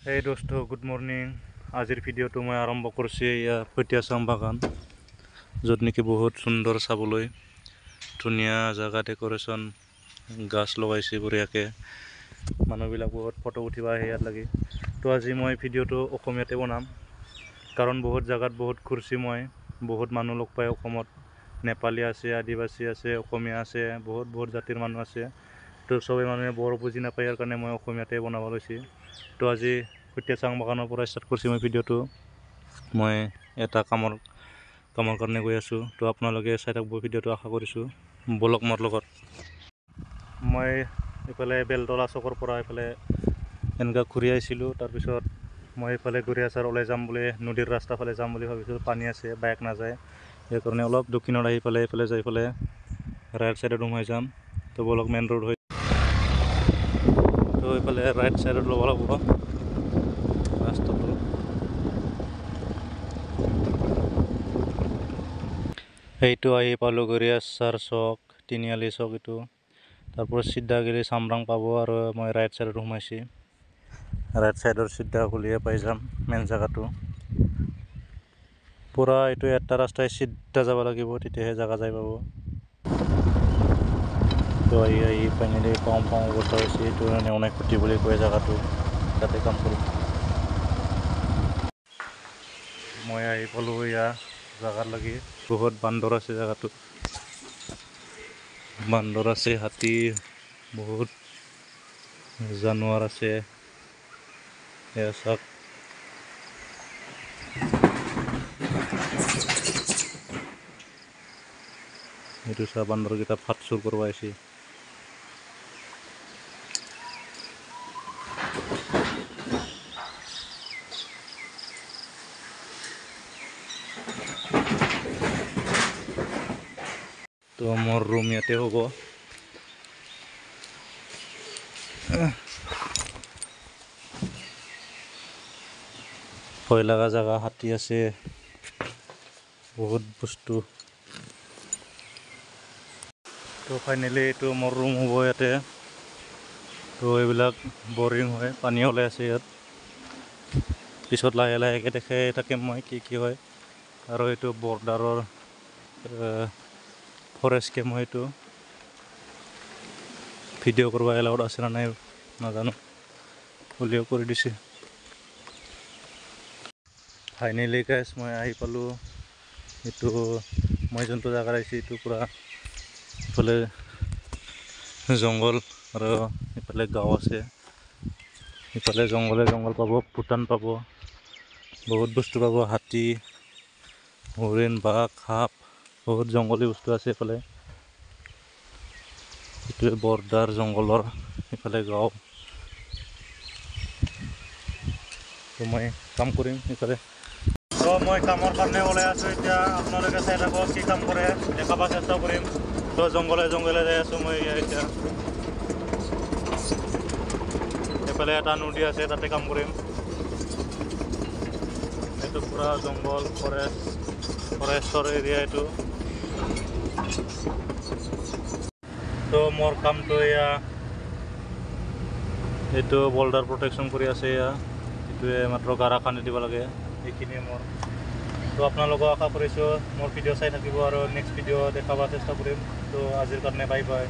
Hey dosto, good morning. Azir video to মই আৰম্ভ কৰিছে ইয়া পটিয়াচাং বাগান য'ত নেকি বহুত সুন্দৰ চাবলৈ ধুনীয়া জায়গা ডেকোৰেশন গাছ লগাইছে বঢ়িয়াকে মানুহবিলাক বহুত ফটো উঠিবা ইয়াত লাগি তো আজি মই ভিডিওটো অসমীয়াতে বনাম কাৰণ বহুত জায়গাত বহুত ঘুৰছি মই বহুত মানুহ লগ পাই অসমত নেপালী আছে আদিবাসী আছে অসমীয়া আছে বহুত জাতিৰ মানুহ আছে তো সবে মানুহে বড়ো বুজি নাপায় ইয়াৰ কাৰণে মই অসমীয়াতে বনাব লৈছি তো আজি পটিয়াচাং বাগানৰ পৰা ষ্টাৰ্ট কৰিছি মই ভিডিওটো মই এটা কামৰ কাৰণে গৈ আছো তো আপোনালোকে চাই থাকব ভিডিওটো আশা কৰিছো বলক মোৰ লগত মই ইফালে বেলতলা চকৰ পৰা ইফালে এনেকা ঘূৰি আহিছিলো তাৰ পিছত মই ইফালে গৰিয়াচাৰ ওলাই যাম বুলি নদীৰ ৰাস্তা ফালে যাম বুলি ভাবিছো পানী আছে বাইক না যায় এই কাৰণে অলপ দক্ষিণত আহি ফালে ইফালে যাই ফালে ৰাইট সাইডত সোমাই যাম তো বলক মেইন ৰোড হৈ তো ইফালে ৰাইট সাইডত ল'ব লাগিব ৰাস্তাটো এইটো আহি পালো গৰিয়াচাৰ চক তিনিআলি চক এইটো তারপর সিদ্ধা গেলে সামরাং পাবো আর মই রাইট সাইডত সোমাইছি রাইট সাইডর সিদ্ধা খুলিয়ে পাই যাম মেন জায়গাটো পুরা এইটো একটা রাস্তায় সিদ্ধা যাব লাগিব তেতিয়াহে জায়গা যাই পাব তো এই ফাইনালি পাওঁ অৱস্থা হৈছে এইটো অনেক খুঁটি বুলি কয় জায়গাটো তাতে কাম কৰোঁ মই আহি পালো ইয়া জায়গাৰ লাগি বহুত বান্দৰ আছে জায়গাটো বান্দৰ আছে হাতী বহুত জানোৱাৰ আছে এয়া চাওক এইটো চাহ বান্দৰকেইটা ভাত চুৰ কৰিব আহিছে তো মোৰ ৰুম ইয়াতে হ'ব ভয় লগা জায়গা হাতী আছে বহুত বস্তু তো ফাইনেলি এইটো মোৰ ৰুম হ'ব ইয়াতে তো এইবিলাক বৰিং হয় পানী ওলাই আছে ইয়াত পিছত লাহে লাহেকৈ দেখাই থাকিম মই কি হয় আৰু এইটো বৰ্ডাৰৰ ফৰেষ্ট কেম্প হয় এইটো ভিডিঅ' কৰিব এলাউড আছে না নাই নাজানো হ'লেও কৰি দিছে ফাইনেলি গাইজ মই আহি পালোঁ এইটো মই যোনটো জাগাত আহিছোঁ এইটো পূৰা ইফালে জংঘল আৰু ইফালে গাঁও আছে ইফালে জংঘল পাব ভূটান পাব বহুত বস্তু পাব হাতী হৰিণ বাঘ সাপ বহুত জংঘলী বস্তু আছে ইফালে এইটোৱে বৰ্ডাৰ জংঘলৰ ইফালে গাঁও তো মই কাম কৰিম ইফালে তো মই কামৰ কাৰণে ওলাই আছোঁ এতিয়া আপোনালোকে চাই থাকক কি কাম কৰে দেখাব চেষ্টা কৰিম তো জংঘলে যাই আছোঁ মই এতিয়া এইফালে এটা নদী আছে তাতে কাম কৰিম এইটো পুৰা জংঘল ফৰেষ্টৰ এৰিয়া এইটো তো মোৰ কামটো এয়া এইটো বৰ্ডাৰ প্ৰটেকশ্যন কৰি আছে এয়া এইটোৱে মাত্ৰ গাৰা খান্দি দিব লাগে এইখিনিয়ে মোৰ তো আপোনালোকক আশা কৰিছোঁ মোৰ ভিডিঅ' চাই থাকিব আৰু নেক্সট ভিডিঅ' দেখাব চেষ্টা কৰিম তো আজিৰ কাৰণে বাই বাই